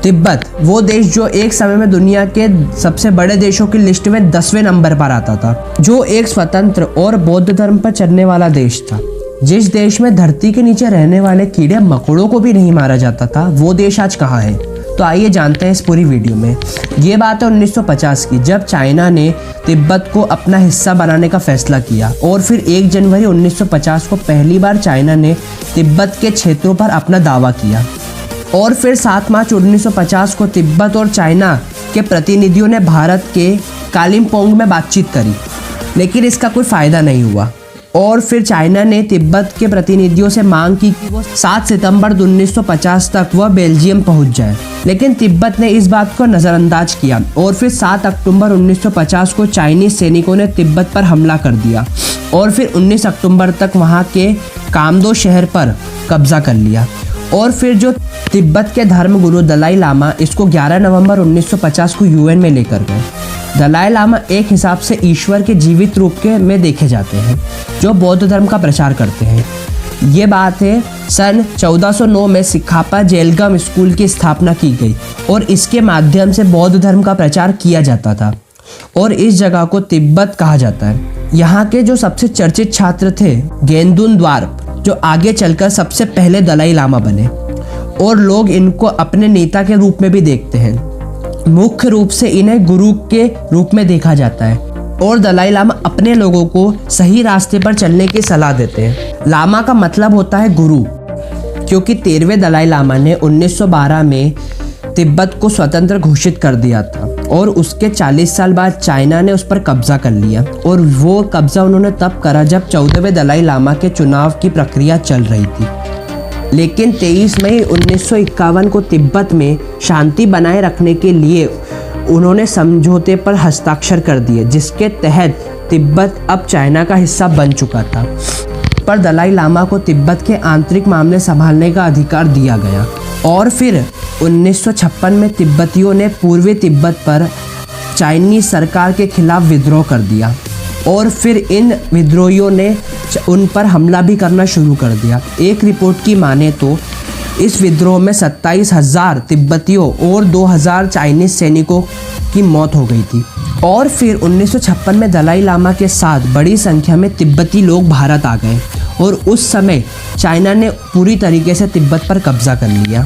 तिब्बत वो देश जो एक समय में दुनिया के सबसे बड़े देशों की लिस्ट में 10वें नंबर पर आता था, जो एक स्वतंत्र और बौद्ध धर्म पर चलने वाला देश था, जिस देश में धरती के नीचे रहने वाले कीड़े मकोड़ों को भी नहीं मारा जाता था, वो देश आज कहाँ है? तो आइए जानते हैं इस पूरी वीडियो में। ये बात है 1950 की, जब चाइना ने तिब्बत को अपना हिस्सा बनाने का फैसला किया और फिर 1 जनवरी 1950 को पहली बार चाइना ने तिब्बत के क्षेत्रों पर अपना दावा किया और फिर 7 मार्च 1950 को तिब्बत और चाइना के प्रतिनिधियों ने भारत के कालिम्पोंग में बातचीत करी, लेकिन इसका कोई फ़ायदा नहीं हुआ और फिर चाइना ने तिब्बत के प्रतिनिधियों से मांग की कि वो 7 सितंबर 1950 तक वह बेल्जियम पहुंच जाए, लेकिन तिब्बत ने इस बात को नज़रअंदाज किया और फिर 7 अक्टूबर 1950 को चाइनीज़ सैनिकों ने तिब्बत पर हमला कर दिया और फिर 19 अक्टूबर तक वहां के कामदो शहर पर कब्जा कर लिया। और फिर जो तिब्बत के धर्म गुरु दलाई लामा इसको 11 नवंबर 1950 को यूएन में लेकर गए। दलाई लामा एक हिसाब से ईश्वर के जीवित रूप के में देखे जाते हैं, जो बौद्ध धर्म का प्रचार करते हैं। ये बात है सन 1409 में सिक्खापा जेलगम स्कूल की स्थापना की गई और इसके माध्यम से बौद्ध धर्म का प्रचार किया जाता था और इस जगह को तिब्बत कहा जाता है। यहाँ के जो सबसे चर्चित छात्र थे गेंदुन द्वार, जो आगे चलकर सबसे पहले दलाई लामा बने और लोग इनको अपने नेता के रूप में भी देखते हैं। मुख्य रूप से इन्हें गुरु के रूप में देखा जाता है और दलाई लामा अपने लोगों को सही रास्ते पर चलने की सलाह देते हैं। लामा का मतलब होता है गुरु, क्योंकि 13वें दलाई लामा ने 1912 में तिब्बत को स्वतंत्र घोषित कर दिया था और उसके 40 साल बाद चाइना ने उस पर कब्जा कर लिया और वो कब्जा उन्होंने तब करा जब 14वें दलाई लामा के चुनाव की प्रक्रिया चल रही थी। लेकिन 23 मई 1951 को तिब्बत में शांति बनाए रखने के लिए उन्होंने समझौते पर हस्ताक्षर कर दिए, जिसके तहत तिब्बत अब चाइना का हिस्सा बन चुका था, पर दलाई लामा को तिब्बत के आंतरिक मामले संभालने का अधिकार दिया गया। और फिर 1956 में तिब्बतियों ने पूर्वी तिब्बत पर चाइनीज सरकार के खिलाफ विद्रोह कर दिया और फिर इन विद्रोहियों ने उन पर हमला भी करना शुरू कर दिया। एक रिपोर्ट की माने तो इस विद्रोह में 27,000 तिब्बतियों और 2,000 चाइनीज सैनिकों की मौत हो गई थी। और फिर 1956 में दलाई लामा के साथ बड़ी संख्या में तिब्बती लोग भारत आ गए और उस समय चाइना ने पूरी तरीके से तिब्बत पर कब्जा कर लिया।